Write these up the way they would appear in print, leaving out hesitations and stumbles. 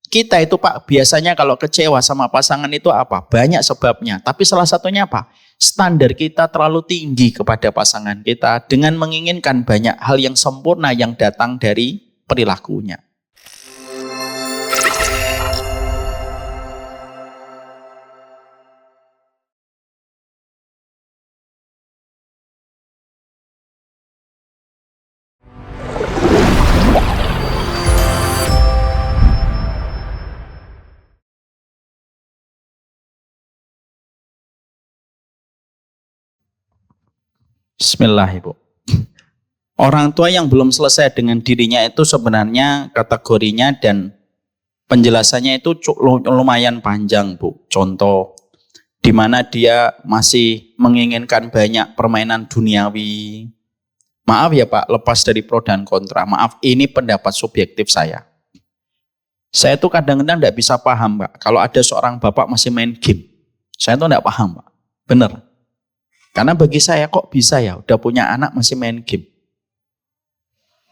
Kita itu Pak, biasanya kalau kecewa sama pasangan itu apa? Banyak sebabnya. Tapi salah satunya apa? Standar kita terlalu tinggi kepada pasangan kita dengan menginginkan banyak hal yang sempurna yang datang dari perilakunya. Bismillah Ibu. Orang tua yang belum selesai dengan dirinya itu sebenarnya kategorinya dan penjelasannya itu lumayan panjang Bu. Contoh, di mana dia masih menginginkan banyak permainan duniawi. Maaf ya Pak, lepas dari pro dan kontra. Maaf, ini pendapat subjektif saya. Saya tuh kadang-kadang tidak bisa paham Pak, kalau ada seorang bapak masih main game. Saya tuh tidak paham Pak, bener. Karena bagi saya kok bisa ya udah punya anak masih main game.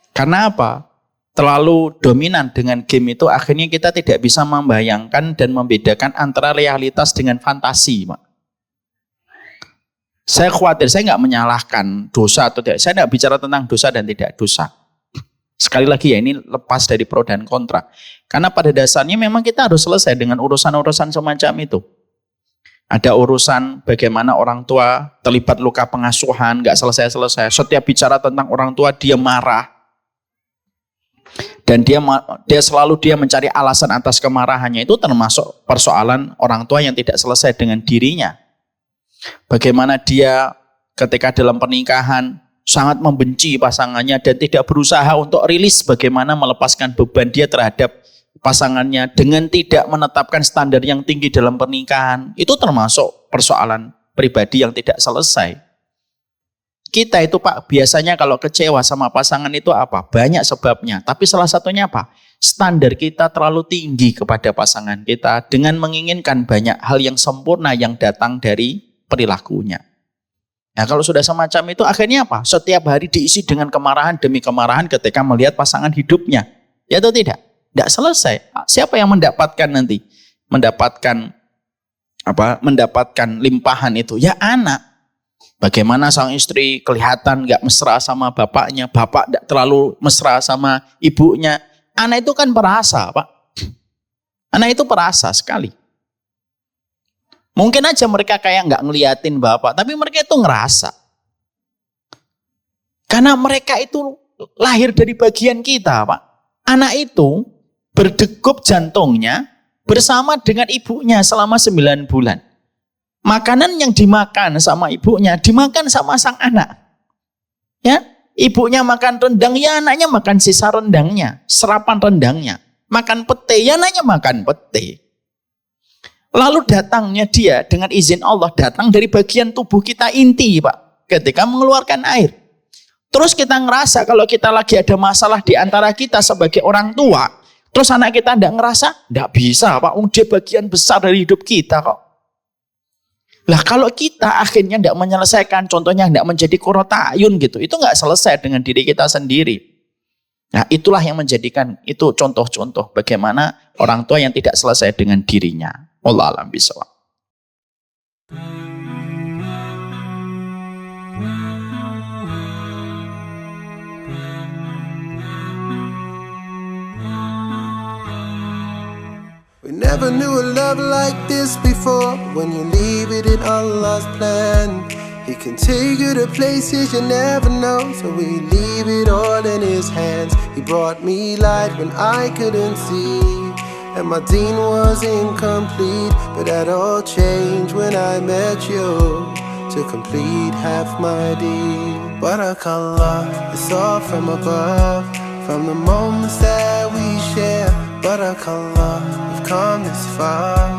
Karena apa? Terlalu dominan dengan game itu akhirnya kita tidak bisa membayangkan dan membedakan antara realitas dengan fantasi. Pak. Saya khawatir, saya nggak menyalahkan dosa atau tidak. Saya nggak bicara tentang dosa dan tidak dosa. Sekali lagi ya, ini lepas dari pro dan kontra. Karena pada dasarnya memang kita harus selesai dengan urusan-urusan semacam itu. Ada urusan bagaimana orang tua terlibat luka pengasuhan, nggak selesai-selesai. Setiap bicara tentang orang tua dia marah. Dan dia selalu mencari alasan atas kemarahannya. Itu termasuk persoalan orang tua yang tidak selesai dengan dirinya. Bagaimana dia ketika dalam pernikahan sangat membenci pasangannya dan tidak berusaha untuk rilis bagaimana melepaskan beban dia terhadap pasangannya dengan tidak menetapkan standar yang tinggi dalam pernikahan. Itu termasuk persoalan pribadi yang tidak selesai. Kita itu Pak, biasanya kalau kecewa sama pasangan itu apa? Banyak sebabnya. Tapi salah satunya apa? Standar kita terlalu tinggi kepada pasangan kita dengan menginginkan banyak hal yang sempurna yang datang dari perilakunya. Nah kalau sudah semacam itu akhirnya apa? Setiap hari diisi dengan kemarahan demi kemarahan ketika melihat pasangan hidupnya. Ya atau tidak? Tidak selesai. Siapa yang mendapatkan nanti? Mendapatkan limpahan itu? Ya anak. Bagaimana sang istri kelihatan gak mesra sama bapaknya, bapak tidak terlalu mesra sama ibunya. Anak itu kan perasa Pak. Anak itu perasa sekali. Mungkin aja mereka kayak gak ngeliatin bapak, tapi mereka itu ngerasa. Karena mereka itu lahir dari bagian kita Pak. Anak itu berdegup jantungnya bersama dengan ibunya selama 9 bulan. Makanan yang dimakan sama ibunya, dimakan sama sang anak. Ya, ibunya makan rendang, ya anaknya makan sisa rendangnya, serapan rendangnya. Makan pete, ya anaknya makan pete. Lalu datangnya dia dengan izin Allah, datang dari bagian tubuh kita inti Pak, ketika mengeluarkan air. Terus kita ngerasa kalau kita lagi ada masalah di antara kita sebagai orang tua, terus anak kita tidak ngerasa, tidak bisa Pak, dia bagian besar dari hidup kita kok. Lah kalau kita akhirnya tidak menyelesaikan, contohnya tidak menjadi qurrata ayun gitu, itu nggak selesai dengan diri kita sendiri. Nah itulah yang menjadikan itu contoh-contoh bagaimana orang tua yang tidak selesai dengan dirinya. Wallahu a'lam bishawab. We never knew a love like this before. When you leave it in Allah's plan, He can take you to places you never know. So we leave it all in His hands. He brought me light when I couldn't see, and my deen was incomplete. But that all changed when I met you, to complete half my deed. Barakallah, it's all from above, from the moments that we share. Barakallah, we've come this far,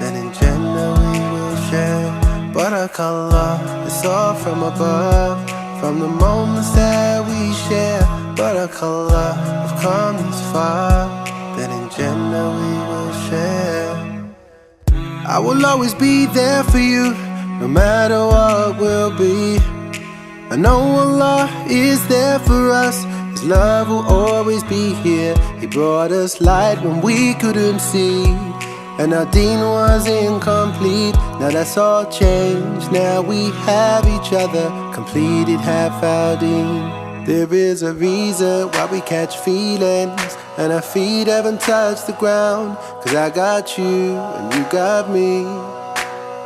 then in Jannah we will share. Barakallah, it's all from above, from the moments that we share. Barakallah, we've come this far, then in Jannah we will share. I will always be there for you, no matter what will be. I know Allah is there for us, as His love will always be here. He brought us light when we couldn't see, and our Dean was incomplete. Now that's all changed. Now we have each other, completed half our Dean. There is a reason why we catch feelings, and our feet haven't touched the ground. 'Cause I got you and you got me,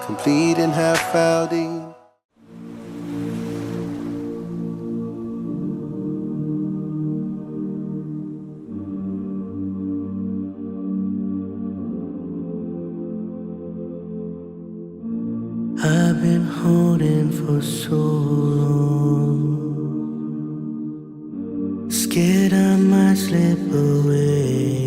complete and half our Dean. I've been holding for so long, scared I might slip away.